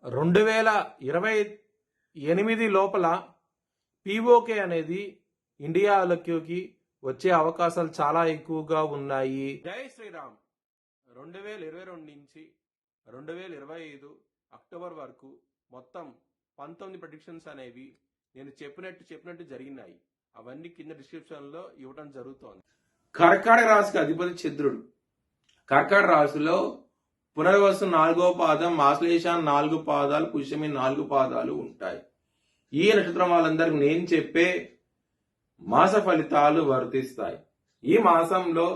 2028 లోపల పీఓకే అనేది ఇండియాలోకి వచ్చే అవకాశాలు చాలా ఎక్కువగా ఉన్నాయి. జై శ్రీరామ్. 2022 నుంచి 2025 అక్టోబర్ వరకు మొత్తం 19 ప్రెడిక్షన్స్ అనేవి నేను చెప్పినట్టు జరిగినాయి. అవన్నీ కింద డిస్క్రిప్షన్ లో ఇవ్వడం జరుగుతోంది. కర్కాటక రాశికి అధిపతి చంద్రుడు. కర్కాటక రాశిలో పునర్వసు 4వ పాదం, ఆశ్లేష 4 పాదాలు, పుష్యమి 4 పాదాలు ఉంటాయి. ఈ నక్షత్రం వాళ్ళందరికీ నేను చెప్పే మాస ఫలితాలు వర్తిస్తాయి. ఈ మాసంలో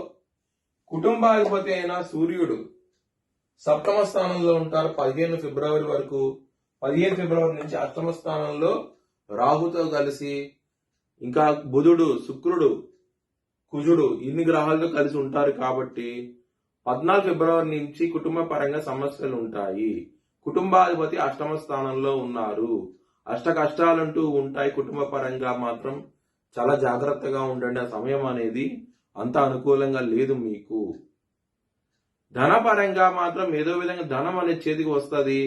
కుటుంబాధిపతి అయిన సూర్యుడు సప్తమ స్థానంలో ఉంటారు 15 ఫిబ్రవరి వరకు. 15 ఫిబ్రవరి నుంచి అష్టమ స్థానంలో రాహుతో కలిసి, ఇంకా బుధుడు, శుక్రుడు, కుజుడు ఇన్ని గ్రహాలతో కలిసి ఉంటారు. కాబట్టి 14 ఫిబ్రవరి నుంచి కుటుంబ పరంగా సమస్యలు ఉంటాయి. కుటుంబాధిపతి అష్టమ స్థానంలో ఉన్నారు. అష్ట కష్టాలంటూ ఉంటాయి. కుటుంబ పరంగా మాత్రం చాలా జాగ్రత్తగా ఉండండి. ఆ సమయం అనేది అంత అనుకూలంగా లేదు మీకు. ధనపరంగా మాత్రం ఏదో విధంగా ధనం అనేది చేతికి వస్తుంది.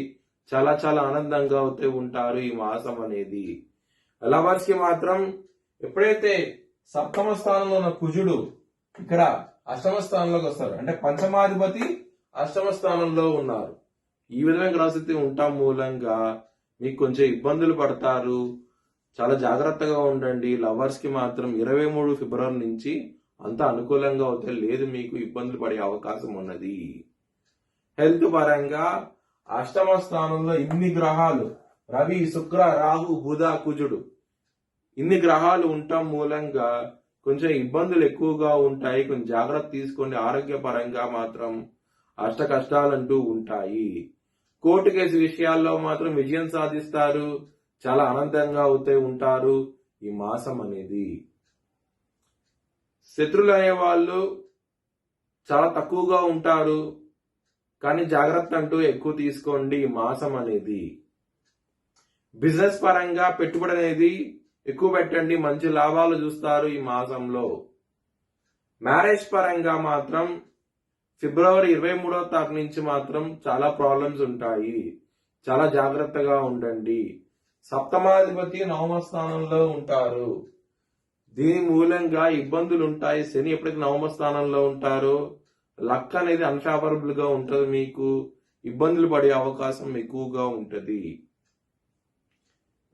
చాలా చాలా ఆనందంగా అవుతూ ఉంటారు ఈ మాసం అనేది. లవర్స్ కి మాత్రం ఎప్పుడైతే సప్తమ స్థానంలో ఉన్న కుజుడు ఇక్కడ అష్టమ స్థానంలోకి వస్తారు, అంటే పంచమాధిపతి అష్టమ స్థానంలో ఉన్నారు. ఈ విధమైన గ్రహస్థితి ఉండటం మూలంగా మీకు కొంచెం ఇబ్బందులు పడతారు. చాలా జాగ్రత్తగా ఉండండి. లవర్స్ కి మాత్రం 23 ఫిబ్రవరి నుంచి అంత అనుకూలంగా అవుతే లేదు, మీకు ఇబ్బందులు పడే అవకాశం ఉన్నది. హెల్త్ పరంగా అష్టమ స్థానంలో ఇన్ని గ్రహాలు, రవి, శుక్ర, రాహు, బుధ, కుజుడు ఇన్ని గ్రహాలు ఉండటం మూలంగా కొంచెం ఇబ్బందులు ఎక్కువగా ఉంటాయి. కొంచెం జాగ్రత్త తీసుకోండి. ఆరోగ్యపరంగా మాత్రం అష్ట కష్టాలంటూ ఉంటాయి. కోర్టు కేసు విషయాల్లో మాత్రం విజయం సాధిస్తారు. చాలా ఆనందంగా అవుతూ ఉంటారు ఈ మాసం అనేది. శత్రులు అనే వాళ్ళు చాలా తక్కువగా ఉంటారు, కానీ జాగ్రత్త అంటూ ఎక్కువ తీసుకోండి ఈ మాసం అనేది. బిజినెస్ పరంగా పెట్టుబడి అనేది ఎక్కువ పెట్టండి, మంచి లాభాలు చూస్తారు ఈ మాసంలో. మ్యారేజ్ పరంగా మాత్రం ఫిబ్రవరి 23వ తారీఖు నుంచి మాత్రం చాలా ప్రాబ్లమ్స్ ఉంటాయి. చాలా జాగ్రత్తగా ఉండండి. సప్తమాధిపతి నవమ స్థానంలో ఉంటారు. దీని మూలంగా ఇబ్బందులు ఉంటాయి. శని ఎప్పుడైతే నవమ స్థానంలో ఉంటారో లక్ అనేది అన్ఫేవరబుల్ గా ఉంటది. మీకు ఇబ్బందులు పడే అవకాశం ఎక్కువగా ఉంటది.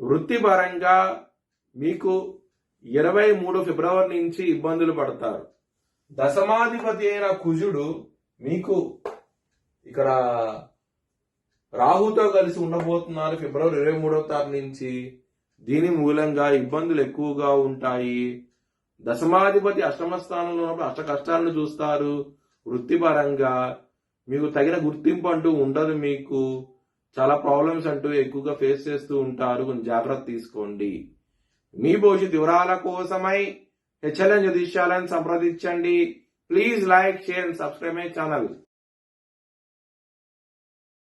వృత్తిపరంగా మీకు 23 ఫిబ్రవరి నుంచి ఇబ్బందులు పడతారు. దశమాధిపతి అయిన కుజుడు మీకు ఇక్కడ రాహుతో కలిసి ఉండబోతున్నారు ఫిబ్రవరి 23వ తారీఖు నుంచి. దీని మూలంగా ఇబ్బందులు ఎక్కువగా ఉంటాయి. దశమాధిపతి అష్టమ స్థానంలో ఉన్నప్పుడు అష్ట కష్టాలను చూస్తారు. వృత్తిపరంగా మీకు తగిన గుర్తింపు అంటూ ఉండదు. మీకు చాలా ప్రాబ్లమ్స్ అంటూ ఎక్కువగా ఫేస్ చేస్తూ ఉంటారు. కొంచెం జాగ్రత్త తీసుకోండి. మీ భవిష్యత్ వివరాల కోసమై హెచ్ఎల్ఎన్ జ్యోతిష్యాలను సంప్రదించండి. Please like, share and subscribe my channel.